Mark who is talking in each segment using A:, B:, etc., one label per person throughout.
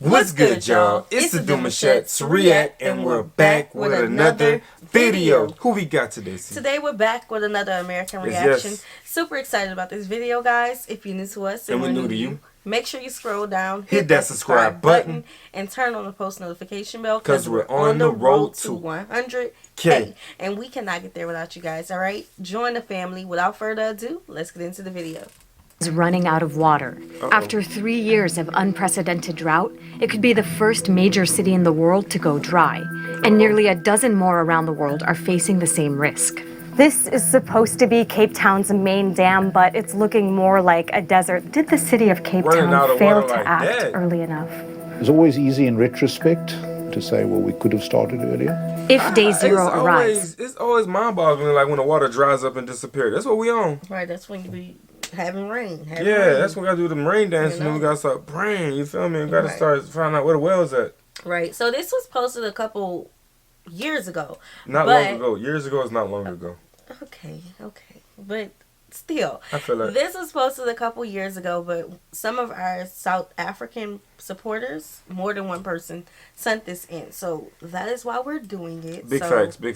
A: What's good, y'all? It's the Demouchet REACT, and we're back with another video. Who we got today, C?
B: Today we're back with another American reaction.
A: Yes.
B: Super excited about this video, guys. If you're new to us
A: And we're new to you,
B: make sure you scroll down,
A: hit that subscribe button,
B: and turn on the post notification bell
A: because we're on the road to
B: 100K. And we cannot get there without you guys, all right? Join the family. Without further ado, let's get into the video.
C: Is running out of water. After 3 years of unprecedented drought, it could be the first major city in the world to go dry, and nearly a dozen more around the world are facing the same risk. This is supposed to be Cape Town's main dam, but it's looking more like a desert. Did the city of Cape Town fail to act early enough?
D: It's always easy in retrospect to say, well, we could have started earlier.
C: If day zero arrives.
A: It's always mind-boggling, like when the water dries up and disappears. That's what we on.
B: Right, that's when you be having rain.
A: That's when we gotta do the rain dance, and then we gotta start praying. You feel me? We gotta start finding out where the well's at.
B: Right. So this was posted a couple years ago.
A: Not long ago. Years ago is not long ago.
B: Okay. But still,
A: I feel like
B: this was posted a couple years ago, but some of our South African supporters, more than one person, sent this in. So that is why we're doing it.
A: Big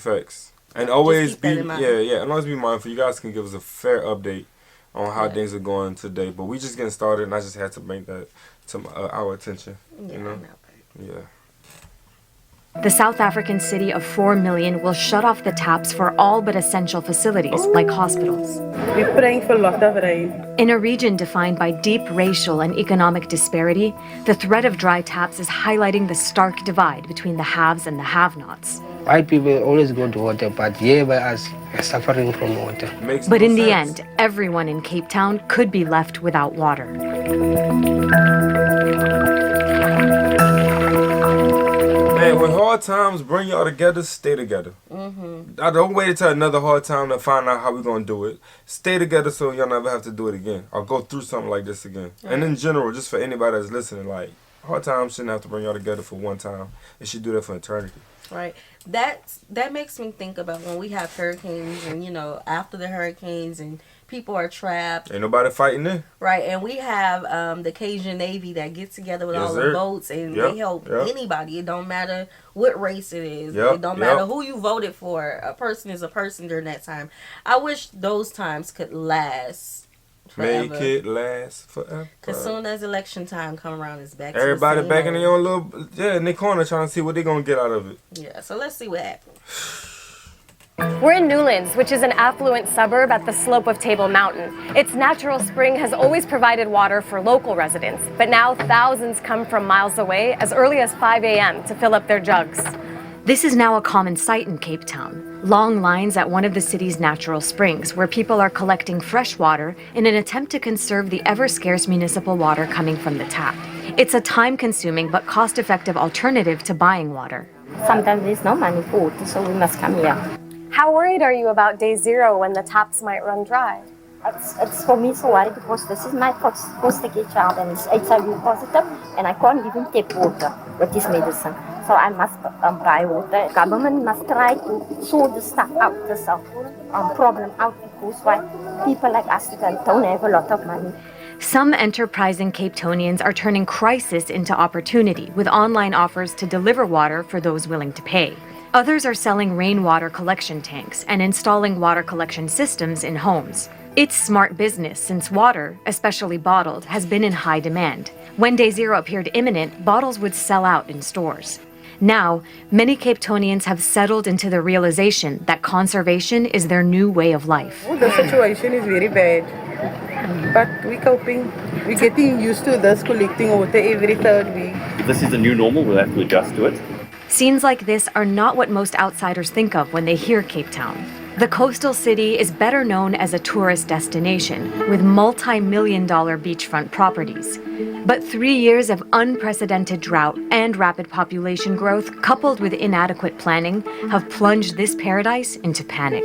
A: facts. And always be and always be mindful. You guys can give us a fair update on how things are going today, but we just getting started, and I just had to bring that to our attention. You know?
C: The South African city of 4 million will shut off the taps for all but essential facilities like hospitals.
E: We're praying for a lot of rain.
C: In a region defined by deep racial and economic disparity, the threat of dry taps is highlighting the stark divide between the haves and the have-nots.
F: White people always go to water, but here by us, we're suffering from water.
C: But in the end, everyone in Cape Town could be left without water.
A: Man, when hard times bring y'all together, stay together. I don't wait until another hard time to find out how we're going to do it. Stay together so y'all never have to do it again or go through something like this again. And in general, just for anybody that's listening, like, hard times shouldn't have to bring y'all together for one time. It should do that for eternity.
B: Right. That makes me think about when we have hurricanes and, you know, after the hurricanes and people are trapped.
A: Ain't nobody fighting there.
B: Right. And we have the Cajun Navy that gets together with all the boats and they help anybody. It don't matter what race it is. It don't matter who you voted for. A person is a person during that time. I wish those times could last forever.
A: Make it last forever.
B: Because soon as election time come around, it's back
A: everybody
B: to the
A: back in their own little, in their corner trying to see what they're going to get out of it.
B: Yeah, so let's see what happens.
G: We're in Newlands, which is an affluent suburb at the slope of Table Mountain. Its natural spring has always provided water for local residents, but now thousands come from miles away as early as 5 a.m. to fill up their jugs.
C: This is now a common sight in Cape Town. Long lines at one of the city's natural springs where people are collecting fresh water in an attempt to conserve the ever-scarce municipal water coming from the tap. It's a time-consuming but cost-effective alternative to buying water.
H: Sometimes there's no money for water, so we must come here.
G: How worried are you about day zero when the taps might run dry?
H: It's for me so worried because this is my foster care child and it's HIV positive and I can't give him tap water with this medicine. So I must buy water. Government must try to sort the stuff out, this problem out, because why people like us don't have a lot of money.
C: Some enterprising Cape Townians are turning crisis into opportunity with online offers to deliver water for those willing to pay. Others are selling rainwater collection tanks and installing water collection systems in homes. It's smart business since water, especially bottled, has been in high demand. When day zero appeared imminent, bottles would sell out in stores. Now, many Cape Townians have settled into the realization that conservation is their new way of life.
E: The situation is very bad, but we're coping. We're getting used to this, collecting water every third week.
I: This is the new normal, we'll have to adjust to it.
C: Scenes like this are not what most outsiders think of when they hear Cape Town. The coastal city is better known as a tourist destination with multi-million-dollar beachfront properties. But 3 years of unprecedented drought and rapid population growth, coupled with inadequate planning, have plunged this paradise into panic.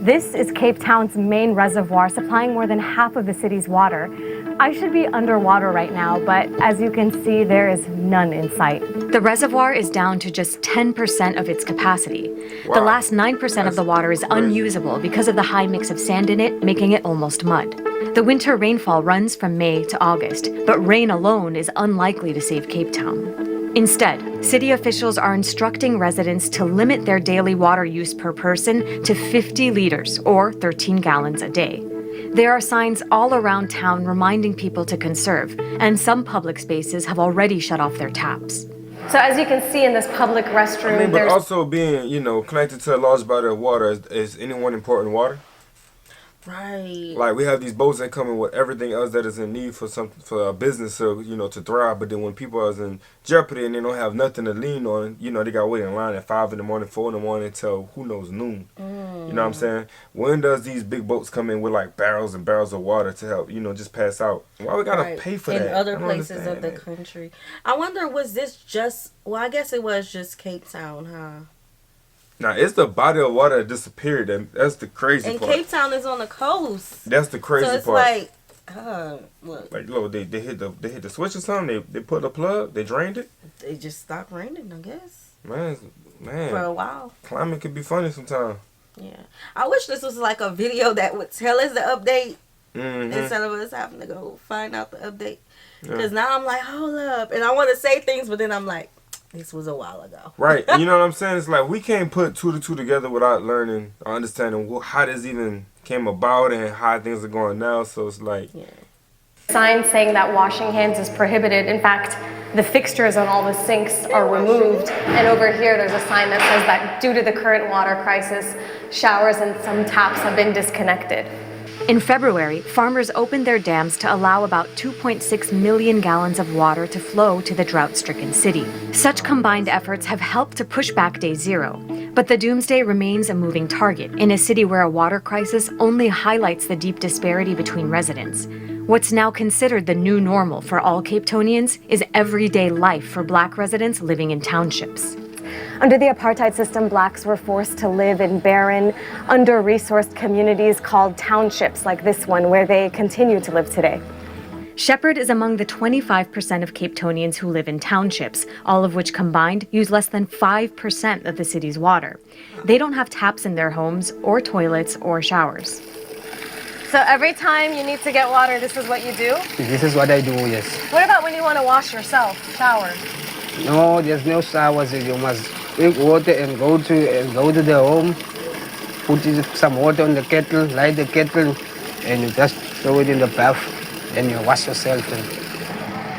G: This is Cape Town's main reservoir, supplying more than half of the city's water. I should be underwater right now, but as you can see, there is none in sight.
C: The reservoir is down to just 10% of its capacity. Wow. The last 9% of the water is unusable because of the high mix of sand in it, making it almost mud. The winter rainfall runs from May to August, but rain alone is unlikely to save Cape Town. Instead, city officials are instructing residents to limit their daily water use per person to 50 liters, or 13 gallons a day. There are signs all around town reminding people to conserve, and some public spaces have already shut off their taps.
G: So as you can see in this public restroom,
A: but also being, connected to a large body of water, is anyone important water?
B: Right.
A: Like, we have these boats that come in with everything else that is in need for a business to thrive. But then when people are in jeopardy and they don't have nothing to lean on, they got to wait in line at 5 in the morning, 4 in the morning until who knows noon. You know what I'm saying? When does these big boats come in with like barrels and barrels of water to help, just pass out? Why we gotta pay for that?
B: In other places of the country. I wonder, was this just? Well, I guess it was just Cape Town, huh?
A: Now, it's the body of water that disappeared. And that's the crazy part.
B: And Cape Town is on the coast.
A: That's the crazy part.
B: So it's like, look.
A: Like, look, they hit the switch or something. They put a plug. They drained it.
B: They just stopped raining, I guess.
A: Man.
B: For a while.
A: Climate can be funny sometimes.
B: Yeah. I wish this was like a video that would tell us the update instead of us having to go find out the update. Because now I'm like, hold up. And I want to say things, but then I'm like, this was a while ago.
A: Right. You know what I'm saying? It's like we can't put 2 to 2 together without learning or understanding how this even came about and how things are going now. So it's like...
G: Yeah. Signs saying that washing hands is prohibited. In fact, the fixtures on all the sinks are removed. And over here, there's a sign that says that due to the current water crisis, showers and some taps have been disconnected.
C: In February, farmers opened their dams to allow about 2.6 million gallons of water to flow to the drought-stricken city. Such combined efforts have helped to push back day zero. But the doomsday remains a moving target in a city where a water crisis only highlights the deep disparity between residents. What's now considered the new normal for all Cape Townians is everyday life for Black residents living in townships.
G: Under the apartheid system, Blacks were forced to live in barren, under-resourced communities called townships like this one, where they continue to live today.
C: Shepherd is among the 25% of Cape Townians who live in townships, all of which combined use less than 5% of the city's water. They don't have taps in their homes or toilets or showers.
G: So every time you need to get water, this is what you do?
F: This is what I do, yes.
G: What about when you want to wash yourself, shower?
F: No, there's no showers. You must drink water and go to the home, put some water on the kettle, light the kettle, and you just throw it in the bath, and you wash yourself.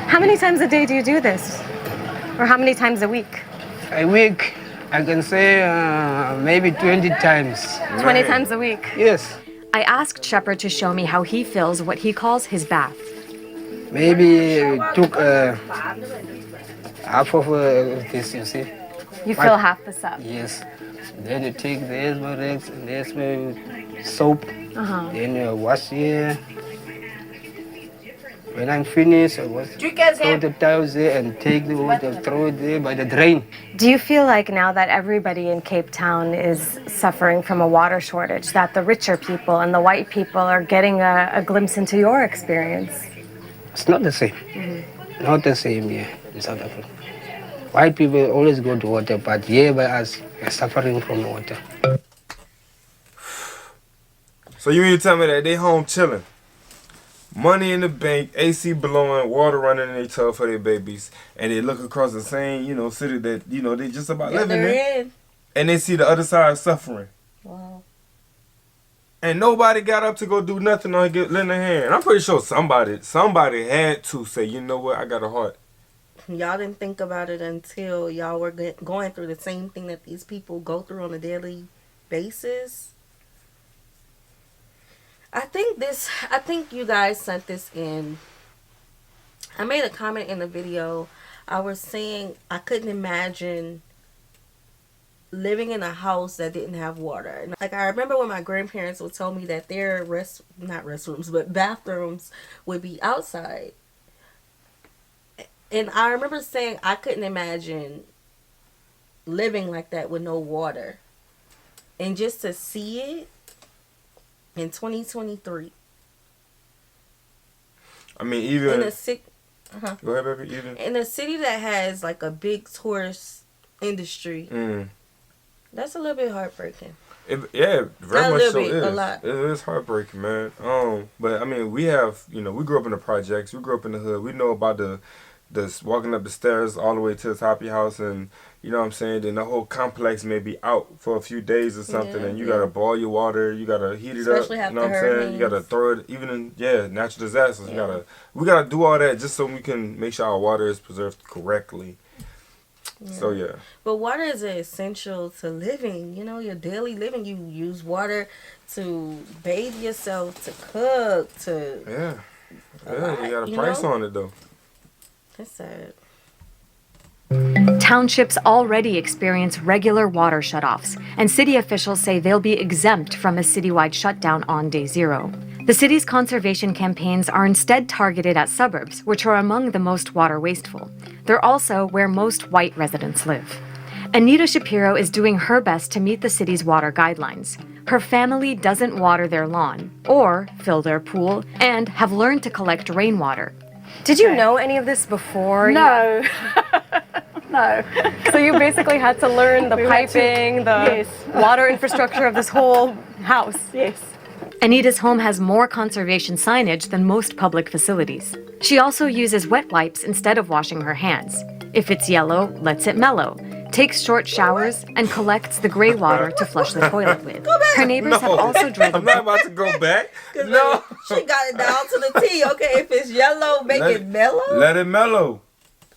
G: How many times a day do you do this? Or how many times a week?
F: A week, I can say maybe 20 times.
G: 20 times a week?
F: Yes.
C: I asked Shepherd to show me how he fills what he calls his bath.
F: Maybe we took half of this, you see.
G: You fill half this up?
F: Yes. Then you take the Esmarex and the soap. Then you wash here. When I'm finished, I wash throw the towels there and take the water, throw it there by the drain.
G: Do you feel like now that everybody in Cape Town is suffering from a water shortage, that the richer people and the white people are getting a glimpse into your experience?
F: It's not the same. Not the same here in South Africa. White people always go to water, but here by us, we're suffering from water.
A: So you mean to tell me that they home chilling? Money in the bank, AC blowing, water running in their tub for their babies, and they look across the same, city that, they just about living in. And they see the other side suffering.
B: Wow.
A: And nobody got up to go do nothing or lend a hand. I'm pretty sure somebody had to say, you know what, I got a heart.
B: Y'all didn't think about it until y'all were going through the same thing that these people go through on a daily basis. I think you guys sent this in. I made a comment in the video. I was saying I couldn't imagine living in a house that didn't have water. Like, I remember when my grandparents would tell me that their not restrooms, but bathrooms would be outside. And I remember saying I couldn't imagine living like that with no water. And just to see it in 2023.
A: I mean, even
B: in a city,
A: go ahead, baby. Even
B: in a city that has like a big tourist industry, that's a little bit heartbreaking.
A: Yeah, very much so is.
B: A lot.
A: It is heartbreaking, man. But I mean, we have, we grew up in the projects, we grew up in the hood. We know about the walking up the stairs all the way to the top of your house, and you know what I'm saying. Then the whole complex may be out for a few days or something, and you gotta boil your water, you gotta heat it
B: Especially
A: up. You know what I'm saying? You gotta throw it, even in natural disasters. We gotta do all that just so we can make sure our water is preserved correctly. Yeah. So yeah.
B: But water is essential to living. Your daily living. You use water to bathe yourself, to cook, to
A: you got a price on it though.
B: That's sad.
C: Townships already experience regular water shutoffs, and city officials say they'll be exempt from a citywide shutdown on day 0. The city's conservation campaigns are instead targeted at suburbs, which are among the most water wasteful. They're also where most white residents live. Anita Shapiro is doing her best to meet the city's water guidelines. Her family doesn't water their lawn or fill their pool and have learned to collect rainwater.
G: Did you know any of this before?
J: No. No.
G: So you basically had to learn the piping, the water infrastructure of this whole house.
J: Yes.
C: Anita's home has more conservation signage than most public facilities. She also uses wet wipes instead of washing her hands. If it's yellow, lets it mellow, takes short showers, and collects the gray water to flush the toilet with. Her neighbors have also drilled.
A: I'm not about to go back. No.
B: She got it down to the T. Okay, if it's yellow, make it mellow.
A: Let it mellow.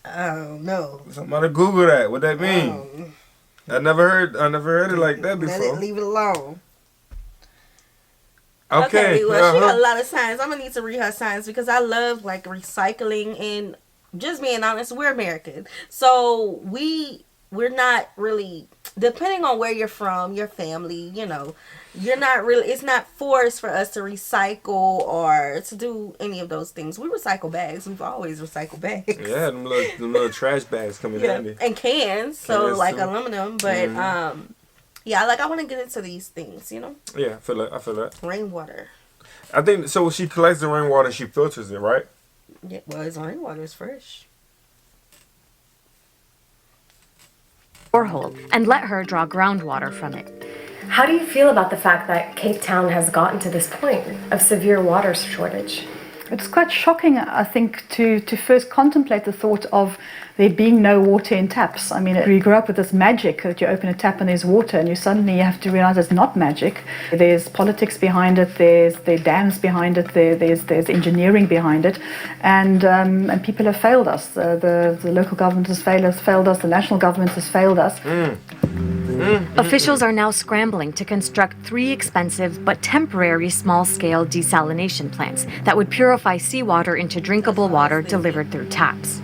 B: I don't know.
A: Somebody Google that. What that mean? I never heard it like that before.
B: Leave it alone.
A: Okay.
B: Well, she got a lot of signs. I'm gonna need to read her signs because I love recycling, and just being honest, we're American, so we're not really, depending on where you're from, your family, you're not really, it's not forced for us to recycle or to do any of those things. We recycle bags. We've always recycled bags.
A: Yeah, them little trash bags coming handy.
B: And cans, so aluminum, but I want to get into these things, Yeah,
A: I feel that.
B: Rainwater.
A: I think so. She collects the rainwater, she filters it, right?
B: Yeah, well, it's rainwater is fresh.
C: Borehole and let her draw groundwater from it.
G: How do you feel about the fact that Cape Town has gotten to this point of severe water shortage?
J: It's quite shocking, I think, to first contemplate the thought of there being no water in taps. I mean, we grew up with this magic that you open a tap and there's water, and you suddenly have to realize it's not magic. There's politics behind it, there's dams behind it, there's engineering behind it, and people have failed us. The local government has failed us, the national government has failed us.
C: Officials are now scrambling to construct 3 expensive but temporary small-scale desalination plants that would purify seawater into drinkable water delivered through taps.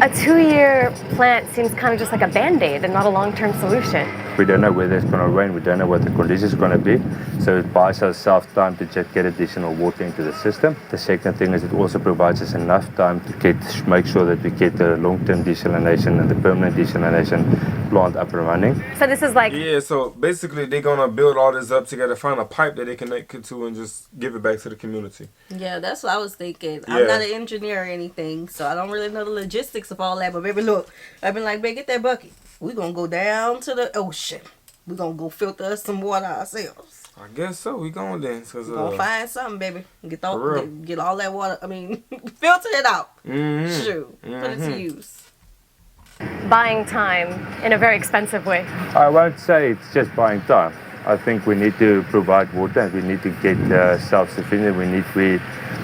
G: A 2-year plant seems kind of just like a Band-Aid and not a long-term solution.
K: We don't know whether it's going to rain, we don't know what the conditions are going to be, so it buys ourselves time to just get additional water into the system. The second thing is it also provides us enough time to make sure that we get the long-term desalination and the permanent desalination plant up and running.
G: So this is like...
A: Yeah, so basically they're going to build all this up together, find a pipe that they connect it to and just give it back to the community.
B: Yeah, that's what I was thinking. Yeah. I'm not an engineer or anything, so I don't really know the logistics of all that, but baby, look, I've been like, baby, get that bucket. We're going to go down to the ocean. We're going to go filter us some water ourselves.
A: I guess so. We going then.
B: We're going to find something, baby. Get all that water. I mean, filter it out.
A: Mm-hmm.
B: Shoot. Put it to use.
G: Buying time in a very expensive way.
K: I won't say it's just buying time. I think we need to provide water and we need to get self-sufficient.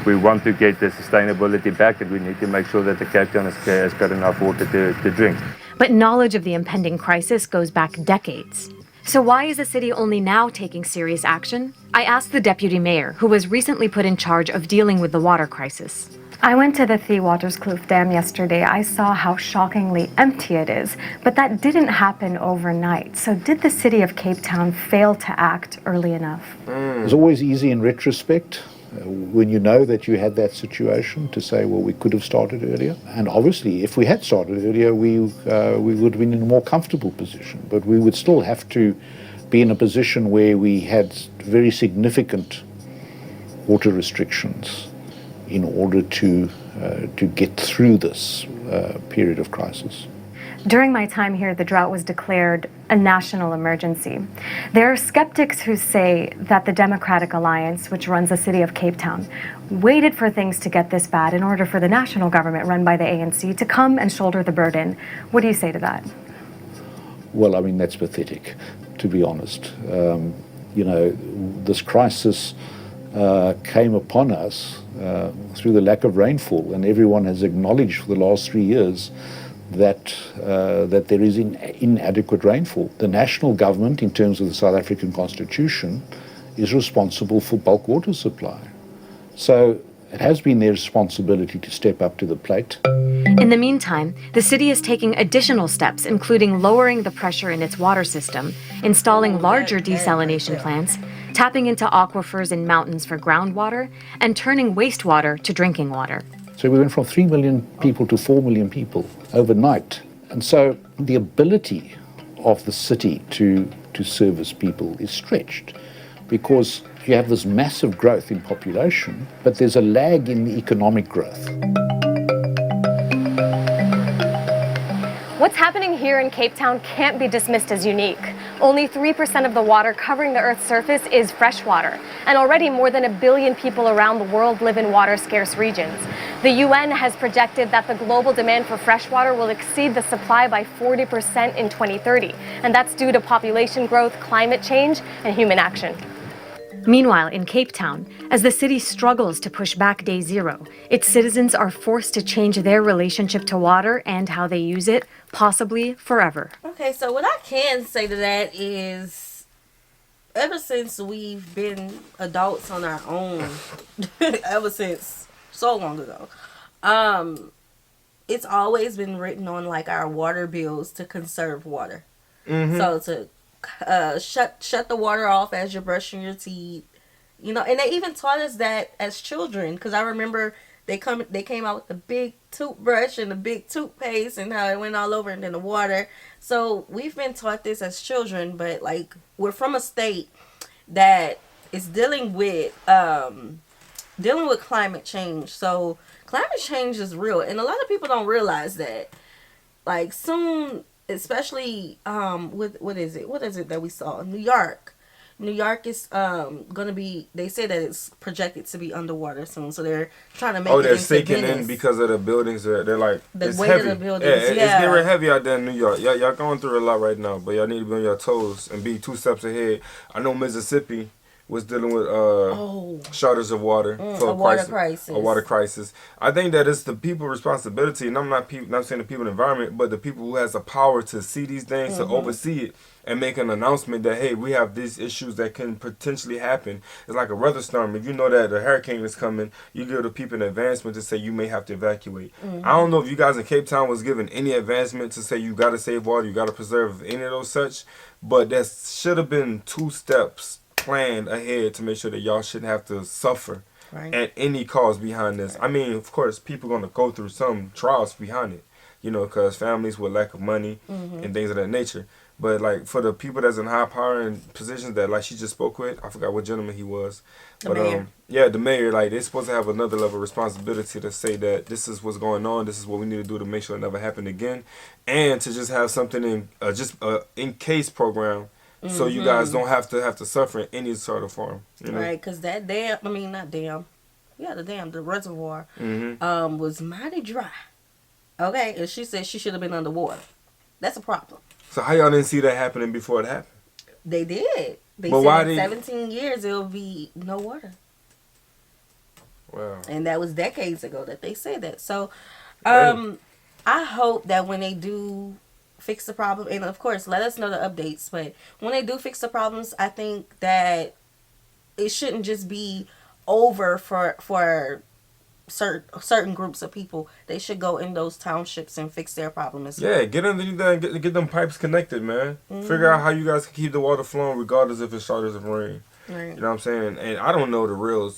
K: We want to get the sustainability back, and we need to make sure that the Cape Town has got enough water to drink.
C: But knowledge of the impending crisis goes back decades. So why is the city only now taking serious action? I asked the deputy mayor, who was recently put in charge of dealing with the water crisis.
L: I went to the Theewaterskloof Dam yesterday. I saw how shockingly empty it is, but that didn't happen overnight. So did the city of Cape Town fail to act early enough?
D: It's always easy in retrospect when you know that you had that situation to say, well, we could have started earlier. And obviously, if we had started earlier, we would have been in a more comfortable position. But we would still have to be in a position where we had very significant water restrictions in order to get through this period of crisis.
L: During my time here, the drought was declared a national emergency. There are skeptics who say that the Democratic Alliance, which runs the city of Cape Town, waited for things to get this bad in order for the national government run by the ANC to come and shoulder the burden. What do you say to that?
D: Well, I mean, that's pathetic, to be honest. This crisis came upon us through the lack of rainfall, and everyone has acknowledged for the last 3 years that there is inadequate rainfall. The national government, in terms of the South African Constitution, is responsible for bulk water supply. So it has been their responsibility to step up to the plate.
C: In the meantime, the city is taking additional steps, including lowering the pressure in its water system, installing larger desalination plants, tapping into aquifers in mountains for groundwater, and turning wastewater to drinking water.
D: So we went from 3 million people to 4 million people overnight. And so the ability of the city to service people is stretched because you have this massive growth in population, but there's a lag in the economic growth.
G: What's happening here in Cape Town can't be dismissed as unique. Only 3% of the water covering the Earth's surface is fresh water, and already more than 1 billion people around the world live in water-scarce regions. The UN has projected that the global demand for fresh water will exceed the supply by 40% in 2030, and that's due to population growth, climate change, and human action.
C: Meanwhile, in Cape Town, as the city struggles to push back day zero, its citizens are forced to change their relationship to water and how they use it, possibly forever.
B: Okay, so what I can say to that is, ever since we've been adults on our own, ever since so long ago, it's always been written on like our water bills to conserve water. Mm-hmm. So to shut the water off as you're brushing your teeth, and they even taught us that as children, because I remember they came out with the big toothbrush and the big toothpaste and how it went all over and then the water. So we've been taught this as children, but like we're from a state that is dealing with climate change. So climate change is real, and a lot of people don't realize that. Like soon, especially with what is it that we saw in New York is gonna be, they say that it's projected to be underwater soon, so they're trying to make
A: they're sinking in because of the buildings. They're like,
B: the
A: it's
B: weight
A: heavy.
B: of the buildings.
A: It's getting heavy out there in New York. Y'all going through a lot right now, but y'all need to be on your toes and be 2 steps ahead. I know Mississippi was dealing with shortage of water for a water crisis. I think that it's the people's responsibility, and I'm not saying the people in the environment, but the people who has the power to see these things, to oversee it, and make an announcement that, hey, we have these issues that can potentially happen. It's like a weather storm. If you know that a hurricane is coming, you give the people an advancement to say you may have to evacuate. I don't know if you guys in Cape Town was given any advancement to say you got to save water, you got to preserve any of those such, but that should have been 2 steps planned ahead to make sure that y'all shouldn't have to suffer at any cause behind this. I mean, of course, people going to go through some trials behind it, because families with lack of money and things of that nature. But like for the people that's in high power and positions that like she just spoke with, I forgot what gentleman he was. The mayor. The mayor, like they're supposed to have another level of responsibility to say that this is what's going on, this is what we need to do to make sure it never happen again, and to just have something in in case program. So you guys don't have to suffer in any sort of form,
B: Right, because that the reservoir was mighty dry. Okay, and she said she should have been underwater. That's a problem.
A: So how y'all didn't see that happening before it happened?
B: They did. They said in 17 years it'll be no water.
A: Wow.
B: And that was decades ago that they said that. So I hope that when they do fix the problem, and of course let us know the updates, but when they do fix the problems, I think that it shouldn't just be over for certain groups of people. They should go in those townships and fix their problem as well.
A: Get underneath there and get them pipes connected, man. Figure out how you guys can keep the water flowing regardless if it's shortage of rain.
B: Right.
A: You know what I'm saying? And I don't know the real,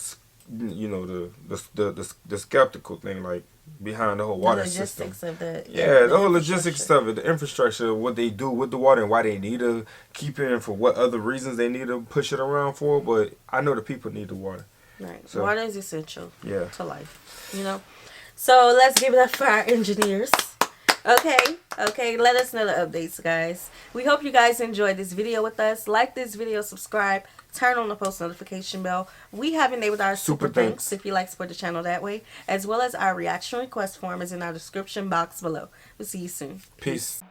A: the skeptical thing, like behind the whole water system. The whole logistics stuff, the infrastructure, what they do with the water and why they need to keep it and for what other reasons they need to push it around for. But I know the people need the water.
B: Right. So, water is essential to life, So let's give it up for our engineers. Okay, let us know the updates, guys. We hope you guys enjoyed this video with us. Like this video, subscribe, turn on the post notification bell. We have enabled our super thanks if you like to support the channel that way, as well as our reaction request form is in our description box below. We'll see you soon.
A: Peace.